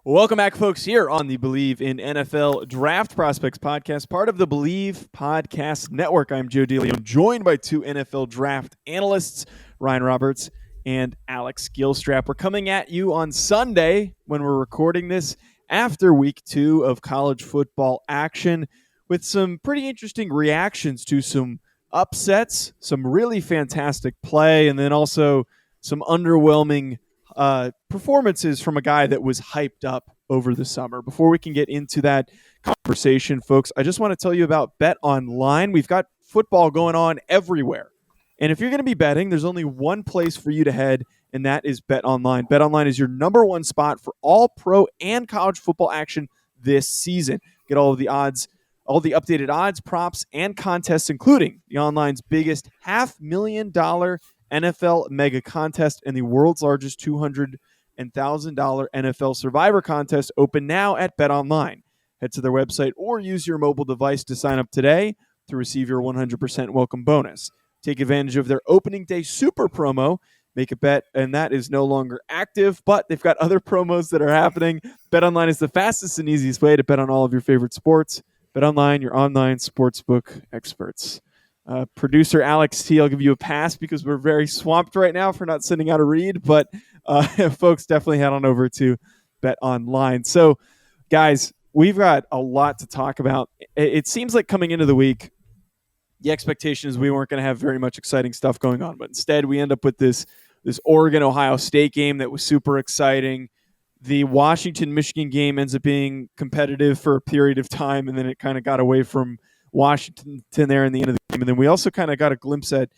Welcome back, folks, here on the Bleav in NFL Draft Prospects podcast, part of the Bleav Podcast Network. I'm Joe DeLeone, joined by two NFL draft analysts, Ryan Roberts and Alex Gilstrap. We're coming at you on Sunday when we're recording this after week 2 of college football action with some pretty interesting reactions to some upsets, some really fantastic play, and then also some underwhelming performances from a guy that was hyped up over the summer. Before we can get into that conversation, folks, I just want to tell you about Bet Online. We've got football going on everywhere. And if you're going to be betting, there's only one place for you to head, and that is Bet Online. Bet Online is your number one spot for all pro and college football action this season. Get all of the odds, all the updated odds, props, and contests, including the online's biggest $500,000 NFL Mega Contest and the world's largest $200,000 NFL Survivor Contest, open now at BetOnline. Head to their website or use your mobile device to sign up today to receive your 100% welcome bonus. Take advantage of their opening day super promo. Make a bet, and that is no longer active, but they've got other promos that are happening. BetOnline is the fastest and easiest way to bet on all of your favorite sports. BetOnline, your online sportsbook experts. Producer Alex T, I'll give you a pass because we're very swamped right now for not sending out a read, but folks, definitely head on over to Bet Online. So, guys, we've got a lot to talk about. It seems like coming into the week, the expectation is we weren't going to have very much exciting stuff going on, but instead we end up with this Oregon-Ohio State game that was super exciting. The Washington-Michigan game ends up being competitive for a period of time, and then it kind of got away from Washington there in the end of the game. And then we also kind of got a glimpse at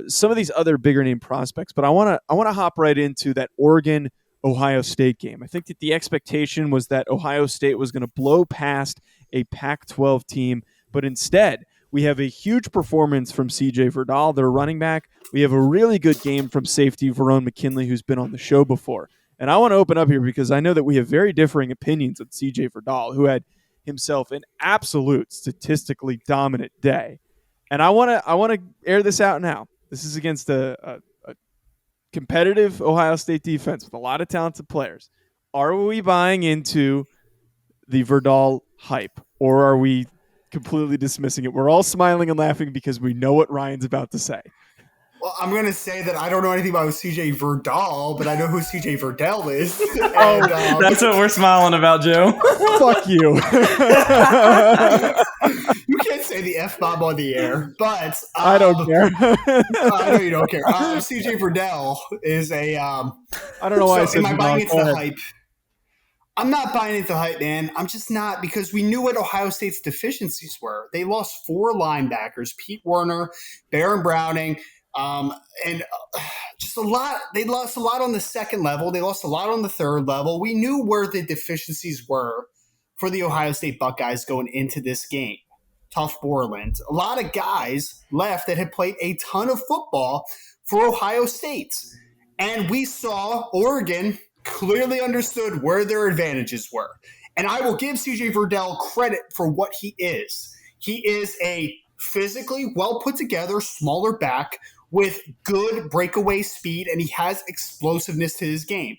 some of these other bigger name prospects. But I want to hop right into that Oregon-Ohio State game. I think that the expectation was that Ohio State was going to blow past a Pac-12 team, but instead we have a huge performance from C.J. Verdell, their running back. We have a really good game from safety Varone Mckinley, who's been on the show before. And I want to open up here because I know that we have very differing opinions on C.J. Verdell, who had himself an absolute statistically dominant day. And I want to air this out now. This is against a competitive Ohio State defense with a lot of talented players. Are we buying into the Verdell hype, or are we completely dismissing it? We're all smiling and laughing because we know what Ryan's about to say. Well, I'm going to say that I don't know anything about C.J. Verdell, but I know who C.J. Verdell is. That's what we're smiling about, Joe. Fuck you. You can't say the F-bomb on the air, but... I don't care. I know you don't care. C.J. Verdell is a... I don't know why I said am I buying into the hype? I'm not buying into the hype, man. I'm just not, because we knew what Ohio State's deficiencies were. They lost 4 linebackers, Pete Werner, Baron Browning, and just a lot. They lost a lot on the second level. They lost a lot on the third level. We knew where the deficiencies were for the Ohio State Buckeyes going into this game. Tough Borland. A lot of guys left that had played a ton of football for Ohio State. And we saw Oregon clearly understood where their advantages were. And I will give C.J. Verdell credit for what he is. He is a physically well put together, smaller back with good breakaway speed, and he has explosiveness to his game.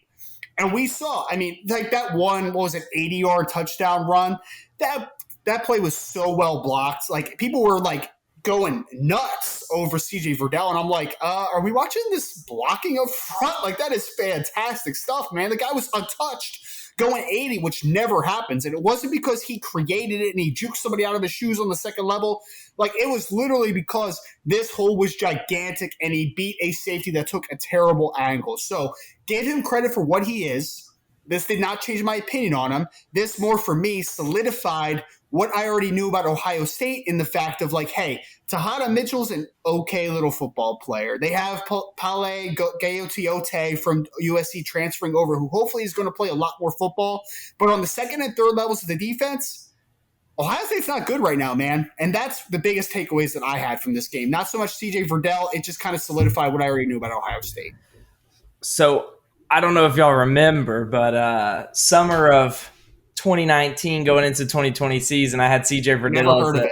And we saw, like that one, 80-yard touchdown run? That play was so well blocked. Like, people were like going nuts over C.J. Verdell, and I'm like, are we watching this blocking up front? Like, that is fantastic stuff, man. The guy was untouched going 80, which never happens. And it wasn't because he created it and he juked somebody out of his shoes on the second level. Like, it was literally because this hole was gigantic and he beat a safety that took a terrible angle. So give him credit for what he is. This did not change my opinion on him. This more, for me, solidified what I already knew about Ohio State in the fact of, like, hey, Tejada Mitchell's an okay little football player. They have Pale Gaotiote from USC transferring over, who hopefully is going to play a lot more football. But on the second and third levels of the defense, Ohio State's not good right now, man. And that's the biggest takeaways that I had from this game. Not so much C.J. Verdell. It just kind of solidified what I already knew about Ohio State. So I don't know if y'all remember, but summer of 2019 going into 2020 season, I had C.J. Verdell. Never heard of it.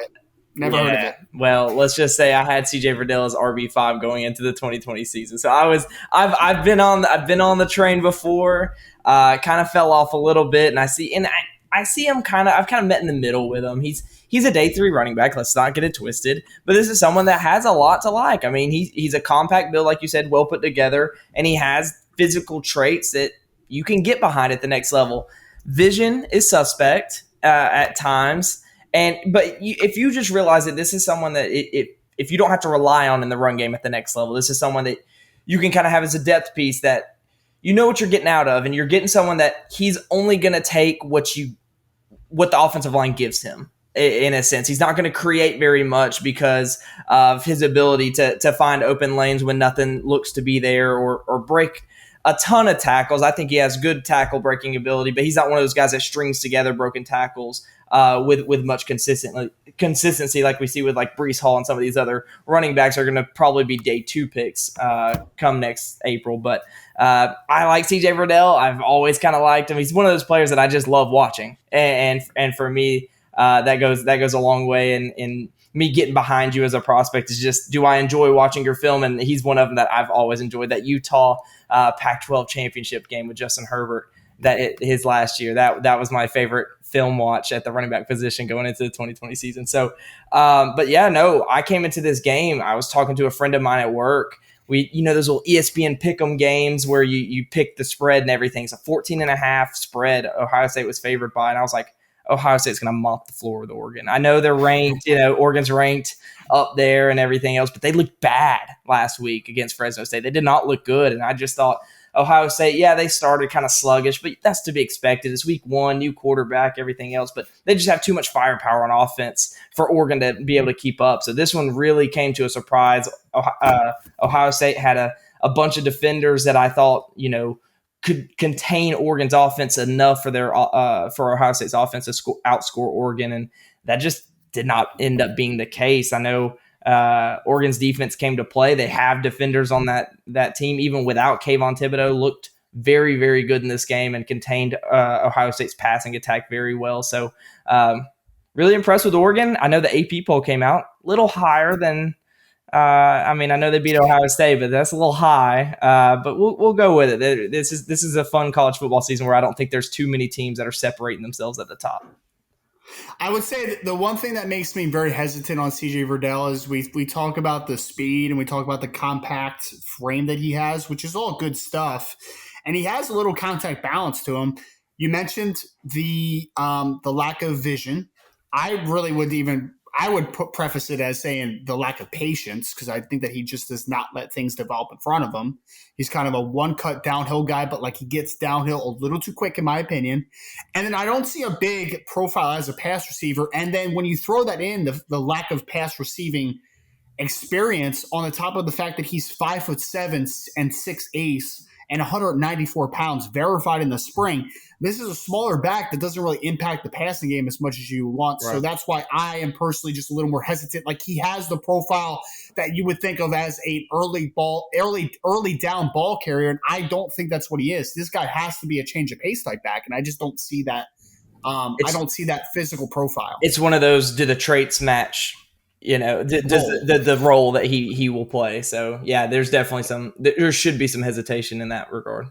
Never heard of it. Well, let's just say I had CJ Verdell as RB5 going into the 2020 season. So I've been on the train before. Kind of fell off a little bit, and I see him I've kind of met in the middle with him. He's a day 3 running back. Let's not get it twisted. But this is someone that has a lot to like. I mean, he's a compact build, like you said, well put together, and he has physical traits that you can get behind at the next level. Vision is suspect at times. But if you just realize that this is someone that if you don't have to rely on in the run game at the next level, this is someone that you can kind of have as a depth piece that you know what you're getting out of, and you're getting someone that he's only going to take what the offensive line gives him. In a sense, he's not going to create very much because of his ability to find open lanes when nothing looks to be there, or break a ton of tackles. I think he has good tackle breaking ability, but he's not one of those guys that strings together broken tackles with much consistency like we see with like Breece Hall and some of these other running backs are going to probably be day 2 picks come next April. But I like CJ Verdell. I've always kind of liked him. He's one of those players that I just love watching, and for me that goes a long way in me getting behind you as a prospect. Is just, do I enjoy watching your film? And he's one of them that I've always enjoyed. That Utah Pac-12 championship game with Justin Herbert, his last year, that was my favorite film watch at the running back position going into the 2020 season. So, I came into this game. I was talking to a friend of mine at work. We, those little ESPN pick'em games where you pick the spread and everything. It's a 14.5 spread Ohio State was favored by. And I was like, Ohio State's going to mop the floor with Oregon. I know they're ranked, Oregon's ranked up there and everything else, but they looked bad last week against Fresno State. They did not look good. And I just thought Ohio State, they started kind of sluggish, but that's to be expected. It's week 1, new quarterback, everything else, but they just have too much firepower on offense for Oregon to be able to keep up. So this one really came to a surprise. Ohio State had a bunch of defenders that I thought, could contain Oregon's offense enough for Ohio State's offense to outscore Oregon, and that just did not end up being the case. I know Oregon's defense came to play. They have defenders on that team, even without Kayvon Thibodeau, looked very, very good in this game and contained Ohio State's passing attack very well. So really impressed with Oregon. I know the AP poll came out a little higher than I know they beat Ohio State, but that's a little high. But we'll go with it. This is a fun college football season where I don't think there's too many teams that are separating themselves at the top. I would say that the one thing that makes me very hesitant on CJ Verdell is we talk about the speed and we talk about the compact frame that he has, which is all good stuff, and he has a little contact balance to him. You mentioned the lack of vision. I would preface it as saying the lack of patience, because I think that he just does not let things develop in front of him. He's kind of a one-cut downhill guy, but he gets downhill a little too quick, in my opinion. And then I don't see a big profile as a pass receiver. And then when you throw that in, the lack of pass receiving experience on the top of the fact that he's 5'7" and 6'8" and 194 pounds, verified in the spring. This is a smaller back that doesn't really impact the passing game as much as you want. Right. So that's why I am personally just a little more hesitant. He has the profile that you would think of as a early down ball carrier, and I don't think that's what he is. This guy has to be a change of pace type back, and I just don't see that. I don't see that physical profile. It's one of those, do the traits match? Does the role that he will play. So there's definitely there should be some hesitation in that regard.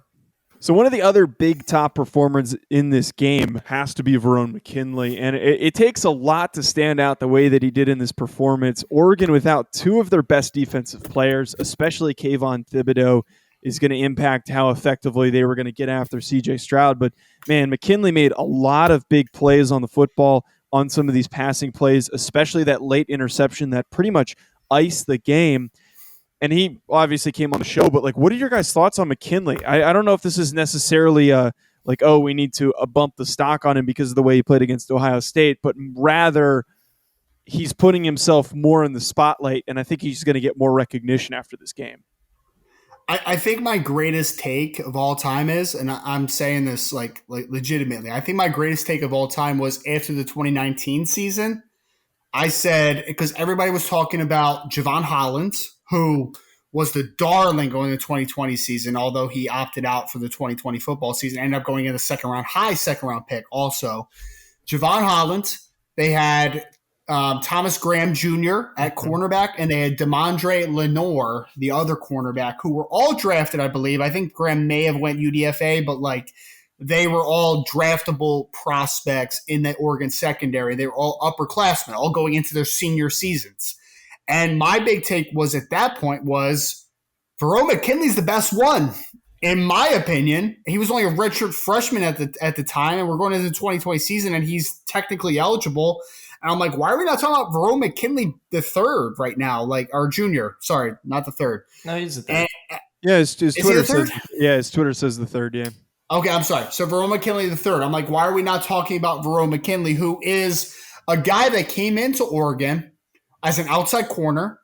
So one of the other big top performers in this game has to be Varone Mckinley, and it takes a lot to stand out the way that he did in this performance. Oregon, without 2 of their best defensive players, especially Kayvon Thibodeau, is going to impact how effectively they were going to get after C.J. Stroud. But, man, McKinley made a lot of big plays on the football on some of these passing plays, especially that late interception that pretty much iced the game. And he obviously came on the show, but what are your guys' thoughts on McKinley? I don't know if this is necessarily we need to bump the stock on him because of the way he played against Ohio State, but rather he's putting himself more in the spotlight, and I think he's going to get more recognition after this game. I think my greatest take of all time is, and I'm saying this legitimately, I think my greatest take of all time was after the 2019 season. I said, because everybody was talking about Javon Holland, who was the darling going into the 2020 season, although he opted out for the 2020 football season, ended up going in the high second round pick also. Javon Holland, they had Thomas Graham Jr. at cornerback, and they had Demondre Lenore, the other cornerback, who were all drafted, I believe. I think Graham may have went UDFA, but they were all draftable prospects in the Oregon secondary. They were all upperclassmen, all going into their senior seasons. And my big take was at that point was Varone McKinley's the best one. In my opinion, he was only a redshirt freshman at the time, and we're going into the 2020 season, and he's technically eligible. And I'm like, why are we not talking about Varone McKinley the third right now? Our junior. Sorry, not the third. No, he's the third. His Twitter says. Yeah, his Twitter says the third. Yeah. Okay, I'm sorry. So Varone McKinley the third. I'm like, why are we not talking about Varone McKinley, who is a guy that came into Oregon as an outside corner?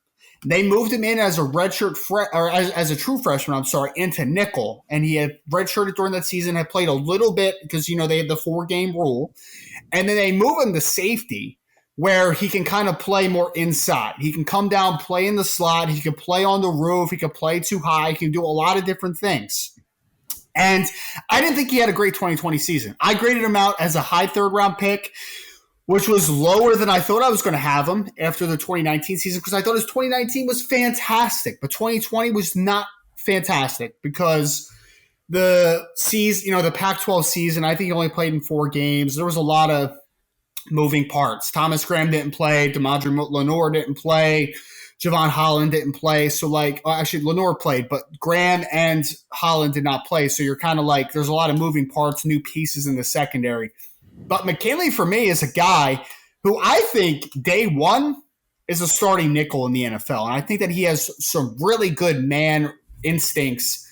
They moved him in as a redshirt as a true freshman, into nickel. And he had redshirted during that season, had played a little bit because, they had the 4-game rule. And then they move him to safety where he can kind of play more inside. He can come down, play in the slot. He can play on the roof. He can play too high. He can do a lot of different things. And I didn't think he had a great 2020 season. I graded him out as a high third-round pick, which was lower than I thought I was going to have him after the 2019 season because I thought his 2019 was fantastic, but 2020 was not fantastic because the season, the Pac-12 season, I think he only played in 4 games. There was a lot of moving parts. Thomas Graham didn't play. Demondre Lenore didn't play. Javon Holland didn't play. So, actually, Lenore played, but Graham and Holland did not play. So you're kind of there's a lot of moving parts, new pieces in the secondary. But McKinley, for me, is a guy who I think day one is a starting nickel in the NFL. And I think that he has some really good man instincts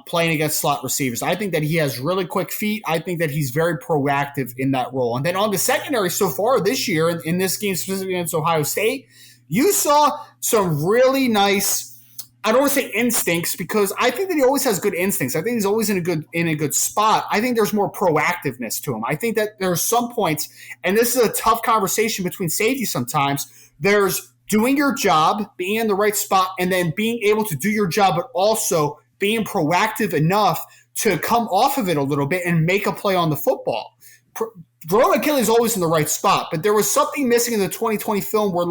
playing against slot receivers. I think that he has really quick feet. I think that he's very proactive in that role. And then on the secondary so far this year, in this game specifically against Ohio State, you saw some really nice, I don't want to say instincts because I think that he always has good instincts. I think he's always in a good spot. I think there's more proactiveness to him. I think that there are some points, and this is a tough conversation between safeties sometimes, there's doing your job, being in the right spot, and then being able to do your job, but also being proactive enough to come off of it a little bit and make a play on the football. Varone McKinley is always in the right spot, but there was something missing in the 2020 film where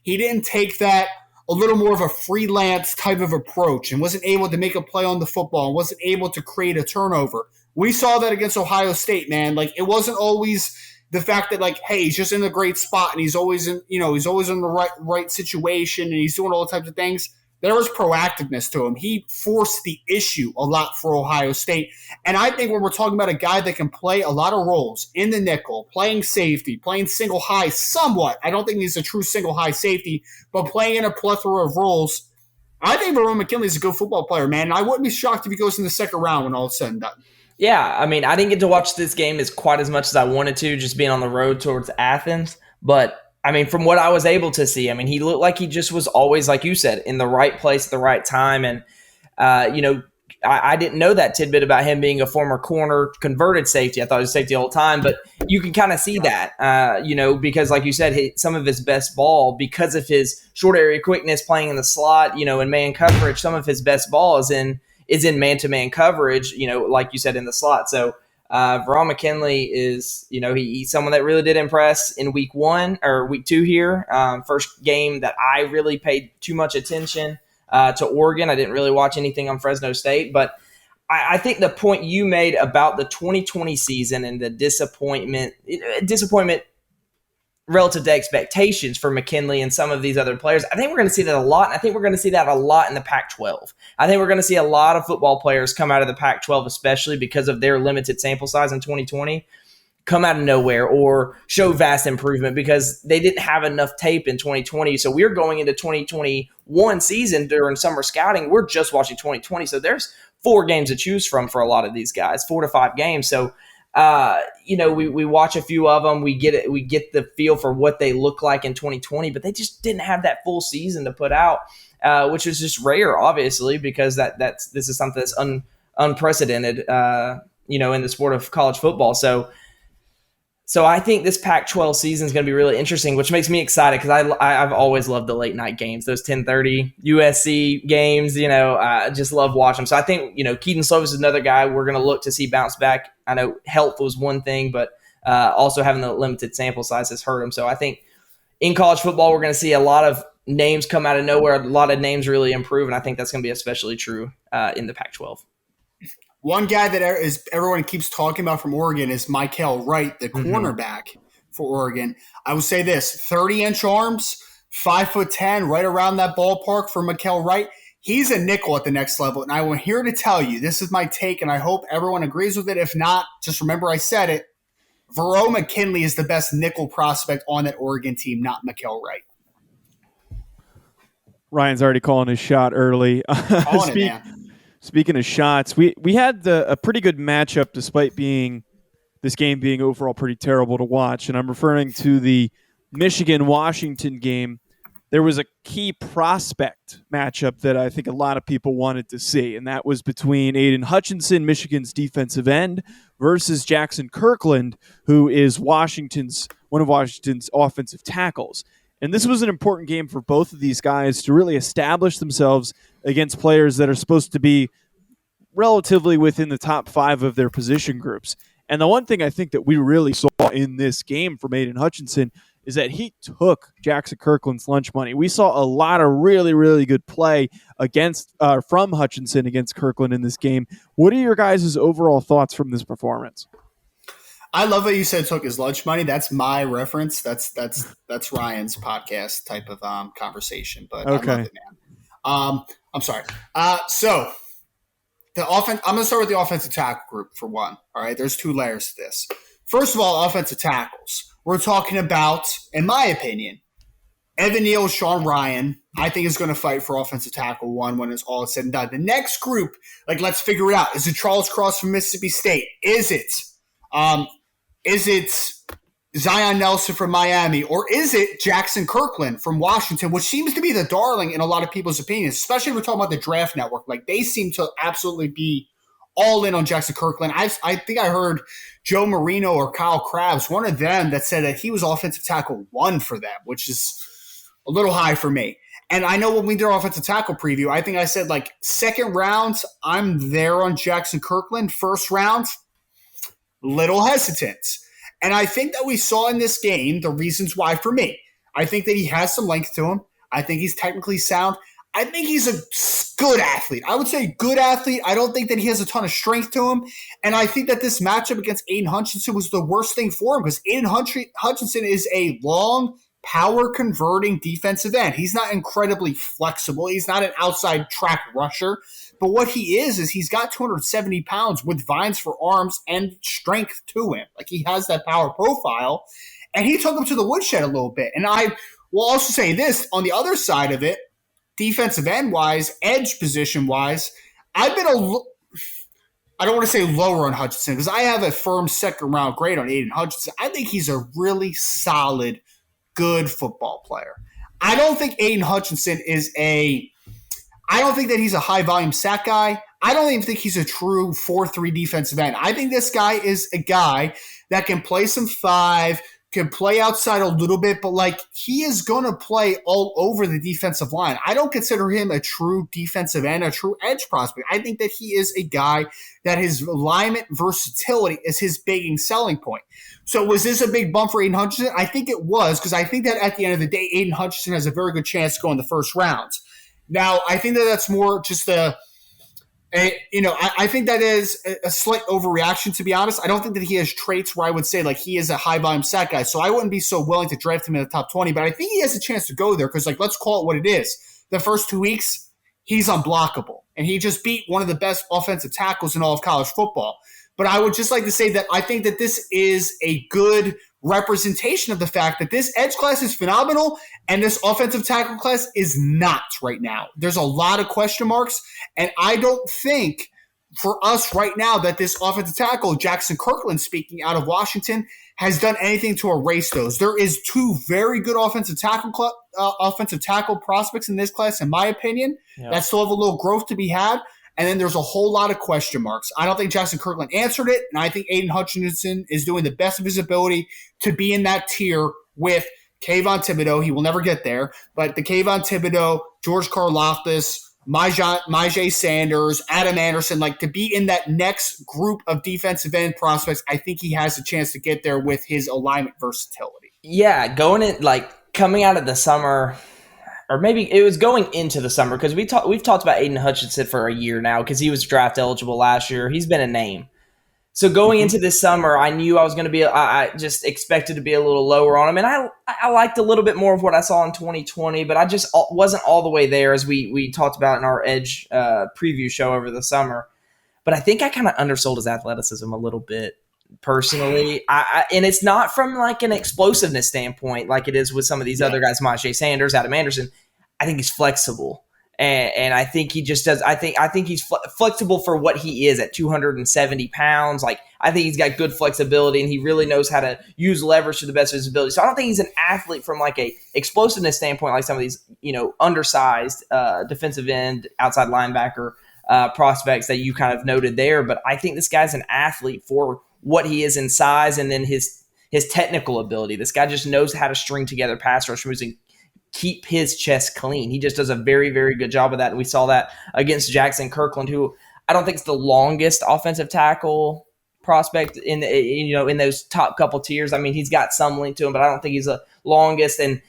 he didn't take that a little more of a freelance type of approach and wasn't able to make a play on the football and wasn't able to create a turnover. We saw that against Ohio State, man. It wasn't always the fact that hey, he's just in a great spot and he's always in the right situation and he's doing all types of things. There was proactiveness to him. He forced the issue a lot for Ohio State. And I think when we're talking about a guy that can play a lot of roles in the nickel, playing safety, playing single high somewhat, I don't think he's a true single high safety, but playing in a plethora of roles, I think Varone McKinley is a good football player, man. And I wouldn't be shocked if he goes in the second round when all is said and done. Yeah, I mean, I didn't get to watch this game as quite as much as I wanted to, just being on the road towards Athens. But I mean, from what I was able to see, I mean, he looked like he just was always, like you said, in the right place at the right time. And, I didn't know that tidbit about him being a former corner converted safety. I thought he was safety the whole time, but you can kind of see that, because like you said, some of his best ball, because of his short area quickness playing in the slot, in man coverage, some of his best ball is in man-to-man coverage, like you said, in the slot. So, Varone McKinley is, he's someone that really did impress in week 2 here. First game that I really paid too much attention to Oregon. I didn't really watch anything on Fresno State, but I think the point you made about the 2020 season and the disappointment relative to expectations for McKinley and some of these other players, I think we're going to see that a lot. And I think we're going to see that a lot in the Pac-12. I think we're going to see a lot of football players come out of the Pac-12, especially because of their limited sample size in 2020, come out of nowhere or show vast improvement because they didn't have enough tape in 2020. So we're going into 2021 season during summer scouting. We're just watching 2020. So there's 4 games to choose from for a lot of these guys, 4 to 5 games. So we watch a few of them. We get the feel for what they look like in 2020, but they just didn't have that full season to put out, which is just rare, obviously, because this is something that's unprecedented, in the sport of college football. So I think this Pac-12 season is going to be really interesting, which makes me excited because I've always loved the late night games, those 10:30 USC games. I just love watching them. So I think Keaton Slovis is another guy we're going to look to see bounce back. I know health was one thing, but also having the limited sample size has hurt him. So I think in college football, we're going to see a lot of names come out of nowhere, a lot of names really improve, and I think that's going to be especially true in the Pac-12. One guy that everyone keeps talking about from Oregon is Mikel Wright, the cornerback for Oregon. I would say this, 30-inch arms, 5'10", right around that ballpark for Mikel Wright. He's a nickel at the next level, and I am here to tell you, this is my take, and I hope everyone agrees with it. If not, just remember I said it. Varone Mckinley is the best nickel prospect on that Oregon team, not Mikel Wright. Ryan's already calling his shot early. Calling it, man. Speaking of shots, we had a pretty good matchup despite this game being overall pretty terrible to watch. And I'm referring to the Michigan-Washington game. There was a key prospect matchup that I think a lot of people wanted to see, and that was between Aidan Hutchinson, Michigan's defensive end, versus Jaxon Kirkland, who is one of Washington's offensive tackles. And this was an important game for both of these guys to really establish themselves against players that are supposed to be relatively within the top 5 of their position groups. And the one thing I think that we really saw in this game from Aidan Hutchinson is that he took Jaxon Kirkland's lunch money. We saw a lot of really, really good play from Hutchinson against Kirkland in this game. What are your guys' overall thoughts from this performance? I love that you said took his lunch money. That's my reference. That's Ryan's podcast type of conversation. But okay. I love it, man. I'm sorry. So the offense. I'm going to start with the offensive tackle group for one. All right. There's 2 layers to this. First of all, offensive tackles. We're talking about, in my opinion, Evan Neal, Sean Ryan. I think is going to fight for offensive tackle 1 when it's all said and done. The next group, let's figure it out. Is it Charles Cross from Mississippi State? Is it Zion Nelson from Miami, or is it Jaxon Kirkland from Washington, which seems to be the darling in a lot of people's opinions, especially if we're talking about the draft network. They seem to absolutely be all in on Jaxon Kirkland. I think I heard Joe Marino or Kyle Krabs, one of them, that said that he was offensive tackle 1 for them, which is a little high for me. And I know when we did our offensive tackle preview, I think I said second round, I'm there on Jaxon Kirkland. First round, little hesitant. And I think that we saw in this game the reasons why for me. I think that he has some length to him. I think he's technically sound. I think he's a good athlete. I would say good athlete. I don't think that he has a ton of strength to him. And I think that this matchup against Aidan Hutchinson was the worst thing for him because Aidan Hutchinson is a long, power-converting defensive end. He's not incredibly flexible. He's not an outside track rusher. But what he is he's got 270 pounds with vines for arms and strength to him. He has that power profile. And he took him to the woodshed a little bit. And I will also say this, on the other side of it, defensive end-wise, edge position-wise, I've been I don't want to say lower on Hutchinson because I have a firm second-round grade on Aidan Hutchinson. I think he's a really solid, good football player. I don't think Aidan Hutchinson I don't think that he's a high-volume sack guy. I don't even think he's a true 4-3 defensive end. I think this guy is a guy that can play some 5, can play outside a little bit, but he is going to play all over the defensive line. I don't consider him a true defensive end, a true edge prospect. I think that he is a guy that his alignment versatility is his big selling point. So was this a big bump for Aidan Hutchinson? I think it was because I think that at the end of the day, Aidan Hutchinson has a very good chance to go in the first round. Now, I think that that's more just I think that is a slight overreaction, to be honest. I don't think that he has traits where I would say he is a high-volume sack guy, so I wouldn't be so willing to draft him in the top 20, but I think he has a chance to go there because, let's call it what it is. The first 2 weeks, he's unblockable, and he just beat one of the best offensive tackles in all of college football. But I would just like to say that I think that this is a good representation of the fact that this edge class is phenomenal and this offensive tackle class is not right now. There's a lot of question marks, and I don't think for us right now that this offensive tackle, Jaxon Kirkland, speaking out of Washington, has done anything to erase those. There is 2 very good offensive tackle prospects in this class, in my opinion, that still have a little growth to be had. And then there's a whole lot of question marks. I don't think Jaxon Kirkland answered it, and I think Aidan Hutchinson is doing the best of his ability to be in that tier with Kayvon Thibodeau. He will never get there, but the Kayvon Thibodeau, George Karlaftis, Myjai Sanders, Adam Anderson, to be in that next group of defensive end prospects, I think he has a chance to get there with his alignment versatility. Yeah, going in coming out of the summer, or maybe it was going into the summer, because we've talked about Aidan Hutchinson for a year now because he was draft eligible last year. He's been a name. So going into this summer, I knew I was going to be. I just expected to be a little lower on him, and I liked a little bit more of what I saw in 2020, but I just wasn't all the way there, as we talked about in our Edge preview show over the summer. But I think I kind of undersold his athleticism a little bit personally. And it's not from like an explosiveness standpoint like it is with some of these other guys, Myjai Sanders, Adam Anderson. I think he's flexible. And I think he just does. I think he's flexible for what he is at 270 pounds. Like, I think he's got good flexibility, and he really knows how to use leverage to the best of his ability. So I don't think he's an athlete from like a explosiveness standpoint, like some of these, undersized defensive end, outside linebacker prospects that you kind of noted there. But I think this guy's an athlete for what he is in size, and then his technical ability. This guy just knows how to string together pass rush moves and keep his chest clean. He just does a very, very good job of that. And we saw that against Jaxon Kirkland, who I don't think is the longest offensive tackle prospect in in those top couple tiers. I mean, he's got some length to him, but I don't think he's the longest. And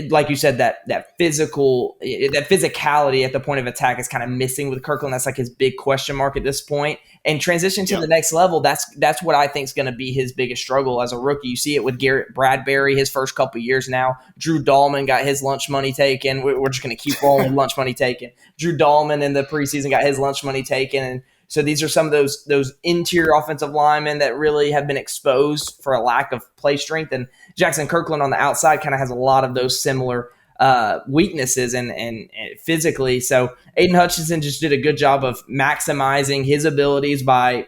like you said, that physicality at the point of attack is kind of missing with Kirkland. That's like his big question mark at this point. And transition to the next level, that's what I think is going to be his biggest struggle as a rookie. You see it with Garrett Bradbury his first couple years now. Drew Dahlman got his lunch money taken. We're just going to keep rolling lunch money taken. Drew Dahlman in the preseason got his lunch money taken. And so these are some of those interior offensive linemen that really have been exposed for a lack of play strength. And Jaxon Kirkland on the outside kind of has a lot of those similar weaknesses and physically. So Aidan Hutchinson just did a good job of maximizing his abilities by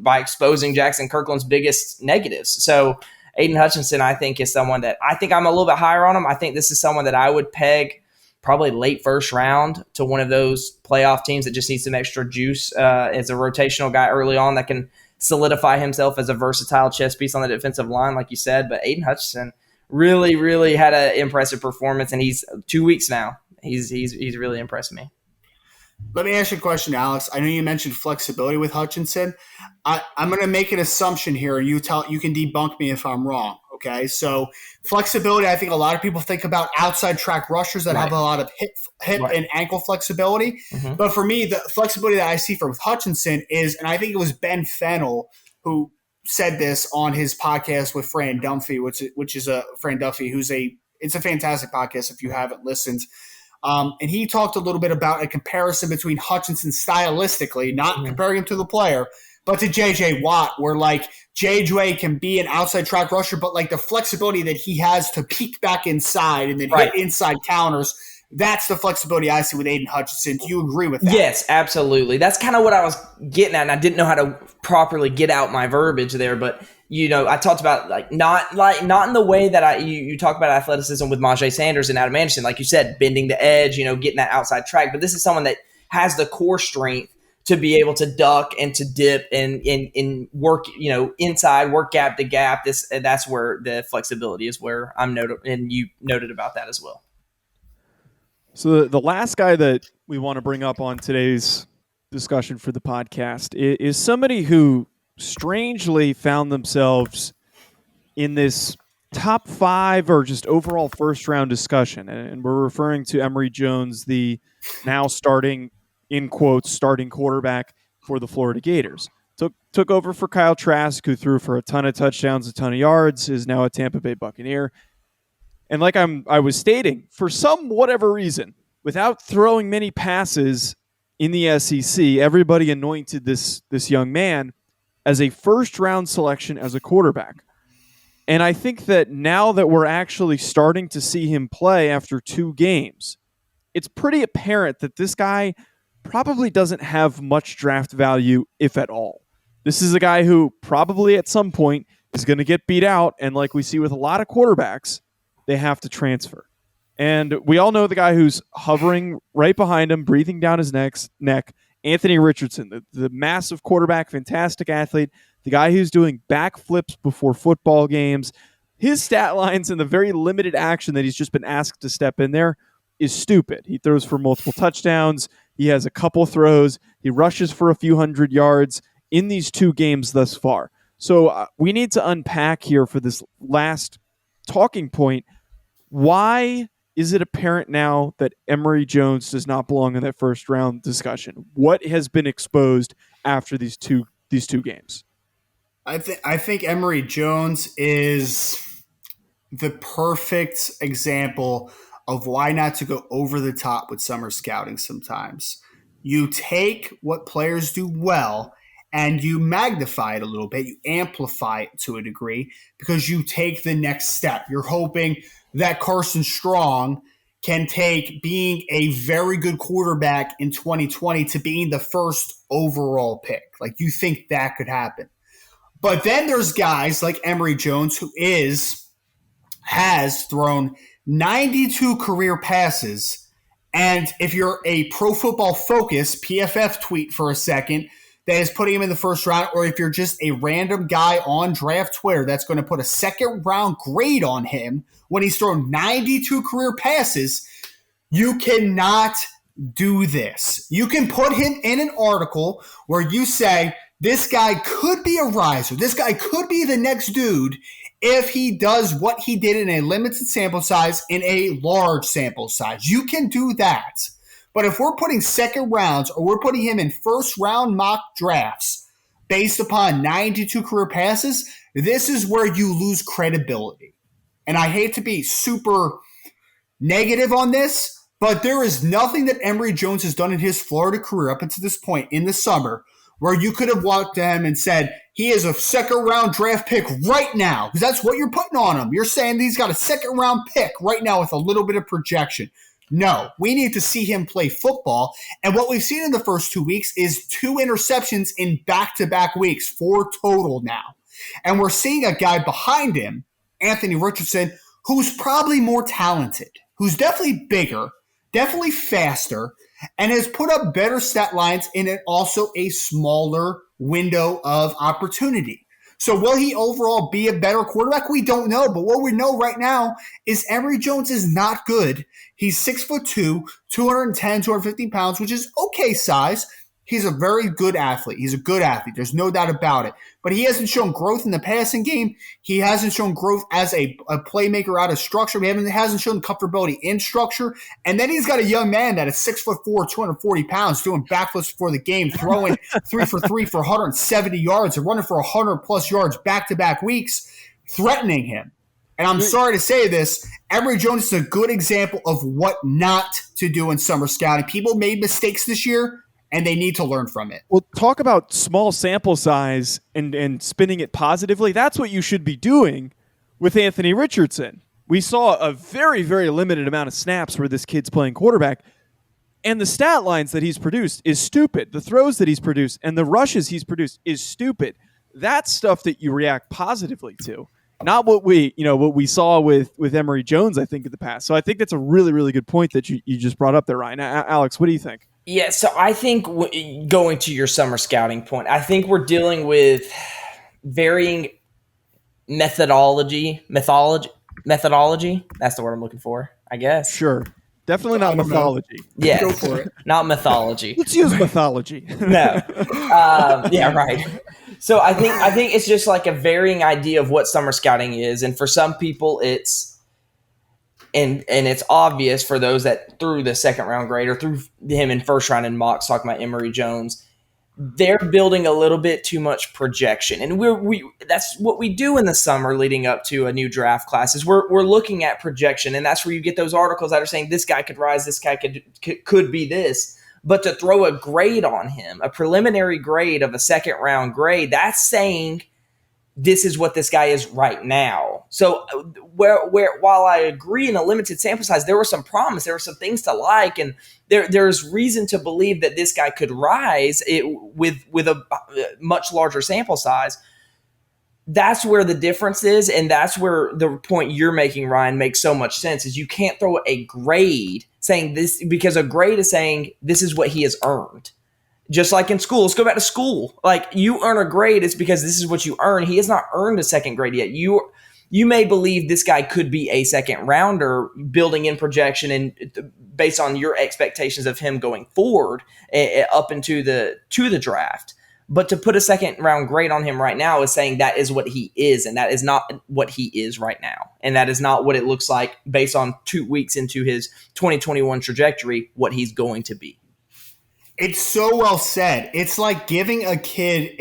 exposing Jaxon Kirkland's biggest negatives. So Aidan Hutchinson, I think, is someone that I think I'm a little bit higher on him. I think this is someone that I would peg probably late first round to one of those playoff teams that just needs some extra juice as a rotational guy early on that can solidify himself as a versatile chess piece on the defensive line, like you said. But Aidan Hutchinson really, really had an impressive performance, and he's 2 weeks now. He's really impressed me. Let me ask you a question, Alex. I know you mentioned flexibility with Hutchinson. I'm going to make an assumption here, and you can debunk me if I'm wrong. Okay, so flexibility, I think a lot of people think about outside track rushers that have a lot of hip and ankle flexibility. Mm-hmm. But for me, the flexibility that I see with Hutchinson is, and I think it was Ben Fennell who said this on his podcast with Fran Dunphy, which is a Fran Dunphy, it's a fantastic podcast if you haven't listened. And he talked a little bit about a comparison between Hutchinson stylistically, not comparing him to the player, but to J.J. Watt, where like J.J. can be an outside track rusher, but like the flexibility that he has to peek back inside and then hit inside counters, that's the flexibility I see with Aidan Hutchinson. Do you agree with that? Yes, absolutely. That's kind of what I was getting at, and I didn't know how to properly get out my verbiage there, but I talked about not in the way that you talk about athleticism with Myjai Sanders and Adam Anderson, like you said, bending the edge, getting that outside track. But this is someone that has the core strength to be able to duck and to dip and work, inside, work gap to gap. That's where the flexibility is where I'm noted, and you noted about that as well. So the last guy that we want to bring up on today's discussion for the podcast is somebody who strangely found themselves in this top 5 or just overall first round discussion. And we're referring to Emery Jones, the now starting, in quotes, starting quarterback for the Florida Gators. Took over for Kyle Trask, who threw for a ton of touchdowns, a ton of yards, is now a Tampa Bay Buccaneer. And like I was stating, for some whatever reason, without throwing many passes in the SEC, everybody anointed this young man as a first-round selection as a quarterback. And I think that now that we're actually starting to see him play after 2 games, it's pretty apparent that this guy probably doesn't have much draft value, if at all. This is a guy who probably at some point is going to get beat out, and like we see with a lot of quarterbacks, they have to transfer. And we all know the guy who's hovering right behind him, breathing down his neck, Anthony Richardson, the massive quarterback, fantastic athlete, the guy who's doing backflips before football games. His stat lines and the very limited action that he's just been asked to step in there is stupid. He throws for multiple touchdowns. He has a couple throws. He rushes for a few hundred yards in these 2 games thus far. So we need to unpack here for this last talking point. Why is it apparent now that Emery Jones does not belong in that first round discussion? What has been exposed after these two games? I think Emery Jones is the perfect example of why not to go over the top with summer scouting sometimes. You take what players do well and you magnify it a little bit. You amplify it to a degree because you take the next step. You're hoping that Carson Strong can take being a very good quarterback in 2020 to being the first overall pick. Like, you think that could happen. But then there's guys like Emery Jones who has thrown 92 career passes. And if you're a Pro Football Focus PFF tweet for a second that is putting him in the first round, or if you're just a random guy on draft Twitter that's going to put a second round grade on him when he's thrown 92 career passes, you cannot do this. You can put him in an article where you say, this guy could be a riser. This guy could be the next dude if he does what he did in a limited sample size in a large sample size. You can do that. But if we're putting second rounds or we're putting him in first round mock drafts based upon 92 career passes, this is where you lose credibility. And I hate to be super negative on this, but there is nothing that Emery Jones has done in his Florida career up until this point in the summer where you could have walked to him and said, he is a second-round draft pick right now, because that's what you're putting on him. You're saying he's got a second-round pick right now with a little bit of projection. No, we need to see him play football. And what we've seen in the first 2 weeks is 2 interceptions in back-to-back weeks, 4 total now. And we're seeing a guy behind him, Anthony Richardson, who's probably more talented, who's definitely bigger, definitely faster, and has put up better stat lines in also a smaller window of opportunity. So will he overall be a better quarterback? We don't know. But what we know right now is Emery Jones is not good. He's 6'2", 210, 215 pounds, which is okay size. He's a very good athlete. He's a good athlete. There's no doubt about it. But he hasn't shown growth in the passing game. He hasn't shown growth as a playmaker out of structure. He hasn't shown comfortability in structure. And then he's got a young man that is 6'4", 240 pounds, doing backflips before the game, throwing 3 for 3 for 170 yards and running for 100-plus yards back-to-back weeks, threatening him. And I'm sorry to say this, Emery Jones is a good example of what not to do in summer scouting. People made mistakes this year, and they need to learn from it. Well, talk about small sample size and spinning it positively. That's what you should be doing with Anthony Richardson. We saw a very, very limited amount of snaps where this kid's playing quarterback, and the stat lines that he's produced is stupid. The throws that he's produced and the rushes he's produced is stupid. That's stuff that you react positively to, not what we saw with Emery Jones, I think, in the past. So I think that's a really, really good point that you just brought up there, Ryan. Alex, what do you think? Yeah, so I think going to your summer scouting point, I think we're dealing with varying methodology. That's the word I'm looking for, I guess. Sure. Definitely not mythology. Yes. Go for it. Not mythology. Let's use mythology. No. Yeah, right. So I think it's just like a varying idea of what summer scouting is. And for some people, it's and it's obvious for those that threw the second round grade or threw him in first round in mocks, talking about Emery Jones, they're building a little bit too much projection. And that's what we do in the summer leading up to a new draft class is we're looking at projection. And that's where you get those articles that are saying this guy could rise, this guy could be this. But to throw a grade on him, a preliminary grade of a second round grade, that's saying this is what this guy is right now. So while I agree in a limited sample size, there was some promise, there were some things to like, and there's reason to believe that this guy could rise with a much larger sample size. That's where the difference is, and that's where the point you're making, Ryan, makes so much sense, is you can't throw a grade saying this, because a grade is saying this is what he has earned. Just like in school, let's go back to school. Like, you earn a grade, it's because this is what you earn. He has not earned a second grade yet. You may believe this guy could be a second rounder, building in projection and based on your expectations of him going forward up into the draft. But to put a second round grade on him right now is saying that is what he is, and that is not what he is right now. And that is not what it looks like based on 2 weeks into his 2021 trajectory, what he's going to be. It's so well said. It's like giving a kid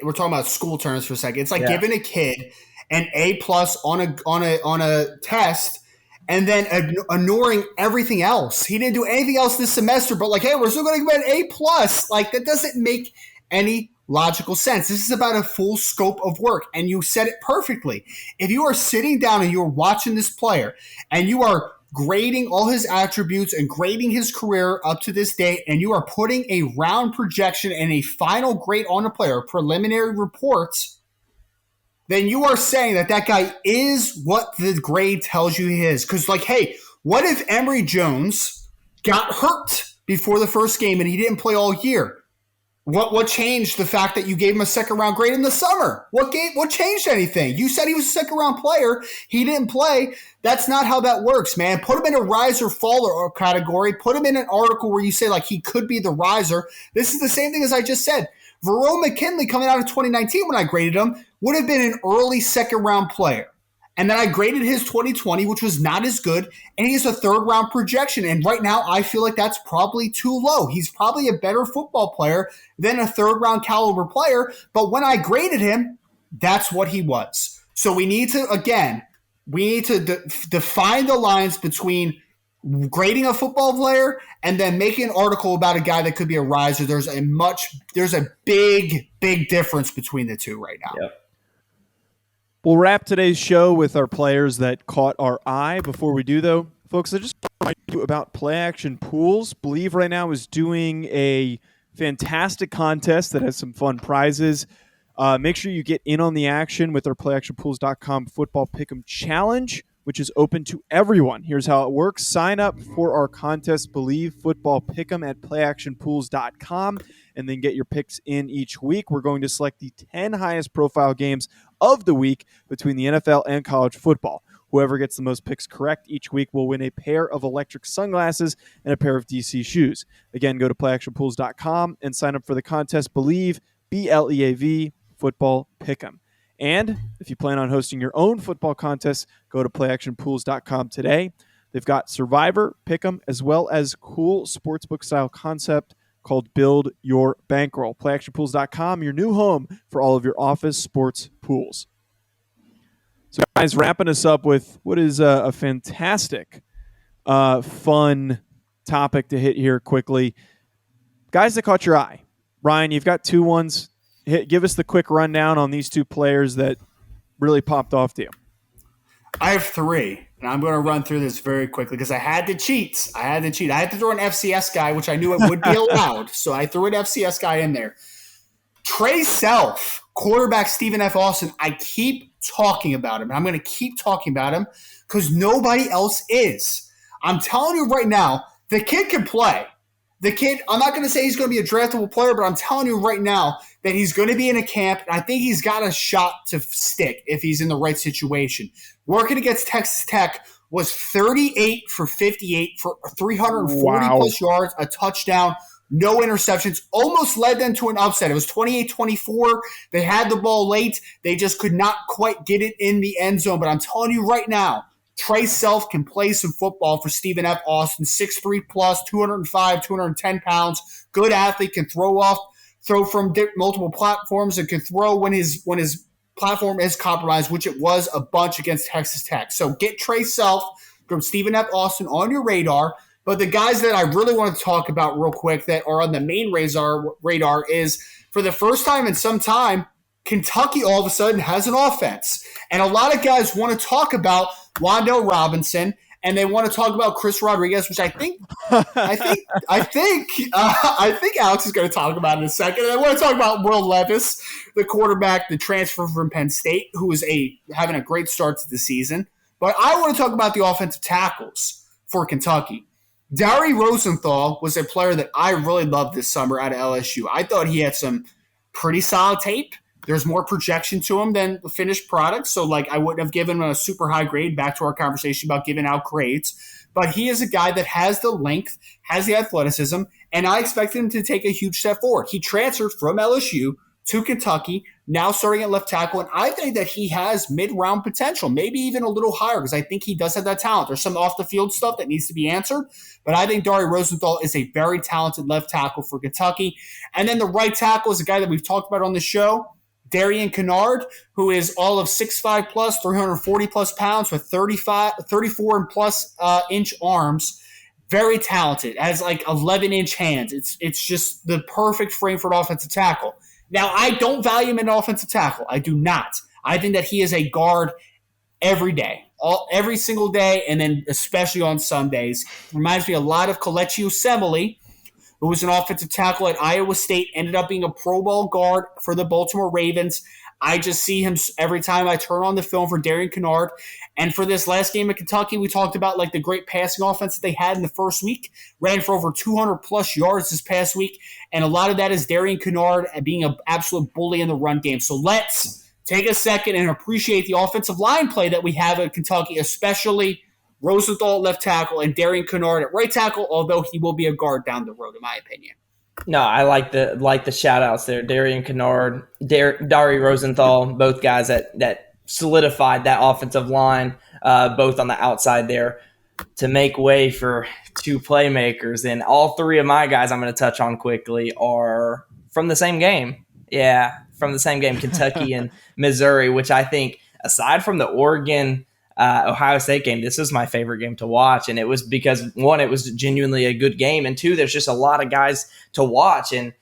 we're talking about school terms for a second. It's like giving a kid an A+ on a test and then ignoring everything else. He didn't do anything else this semester, but like, hey, we're still going to give an A+. Like, that doesn't make any logical sense. This is about a full scope of work, and you said it perfectly. If you are sitting down and you're watching this player and you are grading all his attributes and grading his career up to this date, and you are putting a round projection and a final grade on a player, preliminary reports, then you are saying that guy is what the grade tells you he is. Because, like, hey, what if Emery Jones got hurt before the first game and he didn't play all year? What changed the fact that you gave him a second-round grade in the summer? What changed anything? You said he was a second-round player. He didn't play. That's not how that works, man. Put him in a rise or fall category. Put him in an article where you say, like, he could be the riser. This is the same thing as I just said. Varone Mckinley, coming out of 2019 when I graded him, would have been an early second-round player. And then I graded his 2020, which was not as good, and he's a third-round projection. And right now, I feel like that's probably too low. He's probably a better football player than a third-round caliber player. But when I graded him, that's what he was. So we need to define the lines between grading a football player and then making an article about a guy that could be a riser. There's a big, big difference between the two right now. Yep. We'll wrap today's show with our players that caught our eye. Before we do, though, folks, I just want to remind you about Play Action Pools. Bleav right now is doing a fantastic contest that has some fun prizes. Make sure you get in on the action with our PlayActionPools.com Football Pick'em Challenge, which is open to everyone. Here's how it works. Sign up for our contest, Bleav Football Pick'em at PlayActionPools.com, and then get your picks in each week. We're going to select the 10 highest profile games of the week between the NFL and college football. Whoever gets the most picks correct each week will win a pair of electric sunglasses and a pair of DC shoes. Again, go to PlayActionPools.com and sign up for the contest, Bleav, BLEAV, Football Pick'em. And if you plan on hosting your own football contest, go to PlayActionPools.com today. They've got Survivor, Pick'em, as well as cool sportsbook-style concept called Build Your Bankroll. PlayActionPools.com, your new home for all of your office sports pools. So, guys, wrapping us up with what is a fantastic, fun topic to hit here quickly. Guys that caught your eye. Ryan, you've got two ones. Give us the quick rundown on these two players that really popped off to you. I have three, and I'm going to run through this very quickly because I had to cheat. I had to throw an FCS guy, which I knew it would be allowed, so I threw an FCS guy in there. Trey Self, quarterback Stephen F. Austin, I keep talking about him. I'm going to keep talking about him because nobody else is. I'm telling you right now, the kid can play. The kid, I'm not going to say he's going to be a draftable player, but I'm telling you right now that he's going to be in a camp, and I think he's got a shot to stick if he's in the right situation. Working against Texas Tech was 38 for 58 for 340-plus yards, a touchdown, no interceptions, almost led them to an upset. It was 28-24. They had the ball late. They just could not quite get it in the end zone. But I'm telling you right now, Trey Self can play some football for Stephen F. Austin, 6'3 plus, 205, 210 pounds, good athlete, can throw from multiple platforms, and can throw when his platform is compromised, which it was a bunch against Texas Tech. So get Trey Self from Stephen F. Austin on your radar. But the guys that I really want to talk about real quick that are on the main radar is, for the first time in some time, Kentucky all of a sudden has an offense. And a lot of guys want to talk about Wandel Robinson, and they want to talk about Chris Rodriguez, which I think Alex is going to talk about in a second. And I want to talk about Will Levis, the quarterback, the transfer from Penn State, who is having a great start to the season. But I want to talk about the offensive tackles for Kentucky. Dary Rosenthal was a player that I really loved this summer out of LSU. I thought he had some pretty solid tape. There's more projection to him than the finished product. So, like, I wouldn't have given him a super high grade, back to our conversation about giving out grades. But he is a guy that has the length, has the athleticism, and I expect him to take a huge step forward. He transferred from LSU to Kentucky, now starting at left tackle, and I think that he has mid-round potential, maybe even a little higher, because I think he does have that talent. There's some off-the-field stuff that needs to be answered, but I think Dary Rosenthal is a very talented left tackle for Kentucky. And then the right tackle is a guy that we've talked about on the show, Darian Kinnard, who is all of 6'5 plus, 340 plus pounds with 34 and plus inch arms. Very talented, has like 11-inch hands. It's just the perfect frame for an offensive tackle. Now, I don't value him in an offensive tackle. I do not. I think that he is a guard every day, every single day, and then especially on Sundays. Reminds me a lot of Kelechi Osemele, who was an offensive tackle at Iowa State, ended up being a Pro Bowl guard for the Baltimore Ravens. I just see him every time I turn on the film for Darian Kinnard. And for this last game at Kentucky, we talked about like the great passing offense that they had in the first week. Ran for over 200-plus yards this past week. And a lot of that is Darian Kinnard being an absolute bully in the run game. So let's take a second and appreciate the offensive line play that we have at Kentucky, especially Rosenthal at left tackle and Darian Kinnard at right tackle, although he will be a guard down the road, in my opinion. No, I like the shout outs there. Darian Kinnard, Dary Rosenthal, both guys that solidified that offensive line, both on the outside there to make way for two playmakers. And all three of my guys I'm going to touch on quickly are from the same game. Yeah, from the same game, Kentucky and Missouri, which I think, aside from the Oregon Ohio State game, this is my favorite game to watch. And it was because, one, it was genuinely a good game. And two, there's just a lot of guys to watch. And,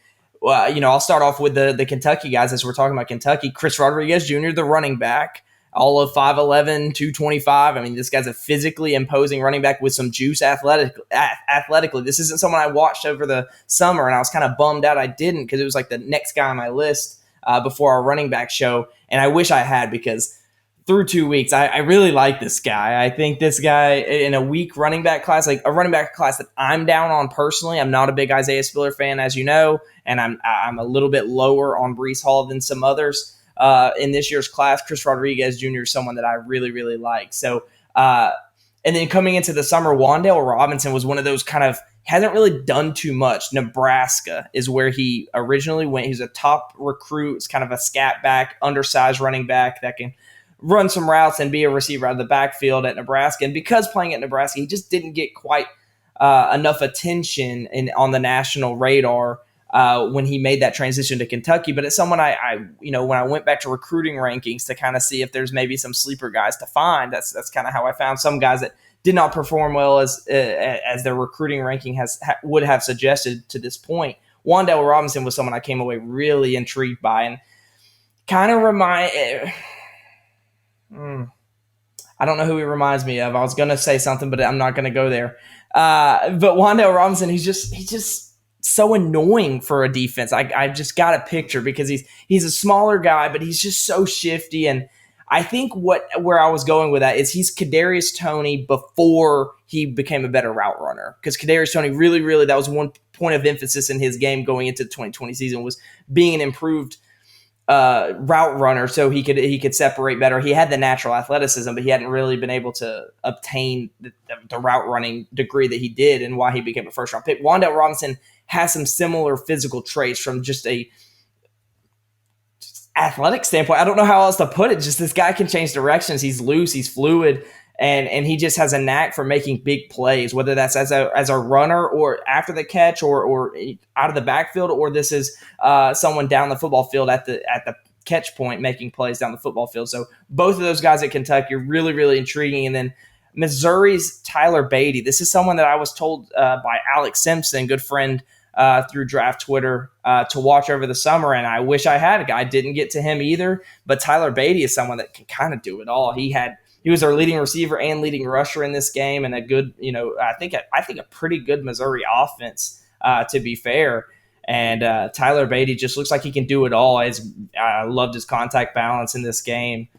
I'll start off with the Kentucky guys as we're talking about Kentucky. Chris Rodriguez Jr., the running back, all of 5'11", 225. I mean, this guy's a physically imposing running back with some juice athletically. This isn't someone I watched over the summer, and I was kind of bummed out I didn't because it was like the next guy on my list before our running back show. And I wish I had, because through 2 weeks, I really like this guy. I think this guy in a weak running back class, like a running back class that I'm down on personally. I'm not a big Isaiah Spiller fan, as you know, and I'm a little bit lower on Breece Hall than some others in this year's class. Chris Rodriguez Jr. is someone that I really, really like. So, and then coming into the summer, Wandel Robinson was one of those kind of hasn't really done too much. Nebraska is where he originally went. He's a top recruit. It's kind of a scat back, undersized running back that can run some routes and be a receiver out of the backfield at Nebraska. And because playing at Nebraska, he just didn't get quite enough attention on the national radar when he made that transition to Kentucky. But it's someone I when I went back to recruiting rankings to kind of see if there's maybe some sleeper guys to find, that's kind of how I found some guys that did not perform well as their recruiting ranking would have suggested to this point. Wandel Robinson was someone I came away really intrigued by and kind of I don't know who he reminds me of. I was going to say something, but I'm not going to go there. But Wandel Robinson, he's just so annoying for a defense. I just got a picture because he's a smaller guy, but he's just so shifty. And I think where I was going with that is he's Kadarius Toney before he became a better route runner. Because Kadarius Toney really, really, that was one point of emphasis in his game going into the 2020 season, was being an improved route runner, so he could separate better. He had the natural athleticism, but he hadn't really been able to obtain the route running degree that he did, and why he became a first round pick. Wandel Robinson has some similar physical traits from just a athletic standpoint. I don't know how else to put it. Just this guy can change directions. He's loose. He's fluid. And he just has a knack for making big plays, whether that's as a runner or after the catch or out of the backfield, or this is someone down the football field at the catch point making plays down the football field. So both of those guys at Kentucky are really, really intriguing. And then Missouri's Tyler Beatty. This is someone that I was told by Alex Simpson, good friend through Draft Twitter, to watch over the summer. And I wish I had. I didn't get to him either. But Tyler Beatty is someone that can kind of do it all. He was our leading receiver and leading rusher in this game, and a good, I think a pretty good Missouri offense, to be fair. And Tyler Beatty just looks like he can do it all. I loved his contact balance in this game.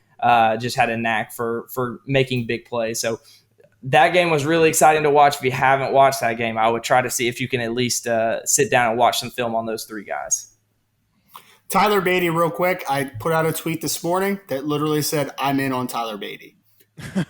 Just had a knack for making big plays. So that game was really exciting to watch. If you haven't watched that game, I would try to see if you can at least sit down and watch some film on those three guys. Tyler Beatty, real quick. I put out a tweet this morning that literally said, I'm in on Tyler Beatty.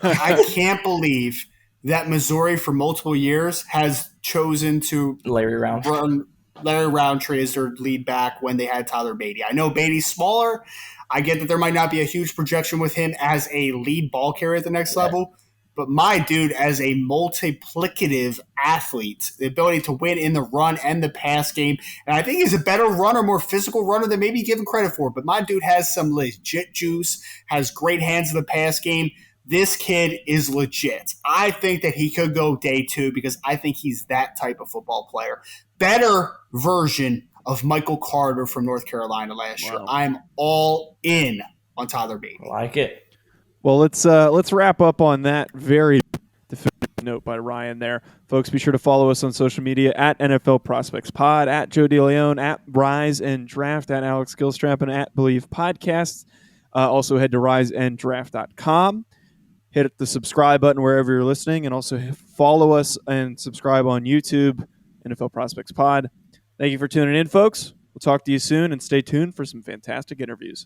I can't believe that Missouri for multiple years has chosen to run Larry Roundtree as their lead back when they had Tyler Beatty. I know Beatty's smaller. I get that there might not be a huge projection with him as a lead ball carrier at the next level. But my dude, as a multiplicative athlete, the ability to win in the run and the pass game, and I think he's a better runner, more physical runner than maybe given credit for. But my dude has some legit juice, has great hands in the pass game. This kid is legit. I think that he could go day 2 because I think he's that type of football player. Better version of Michael Carter from North Carolina last year. I'm all in on Tyler Beatty. Like it. Well, let's wrap up on that very definitive note by Ryan there. Folks, be sure to follow us on social media at NFL Prospects Pod, at Joe DeLeone, at Rise and Draft, at Alex Gilstrap, and at Bleav Podcasts. Also head to riseanddraft.com. Hit the subscribe button wherever you're listening, and also follow us and subscribe on YouTube, NFL Prospects Pod. Thank you for tuning in, folks. We'll talk to you soon, and stay tuned for some fantastic interviews.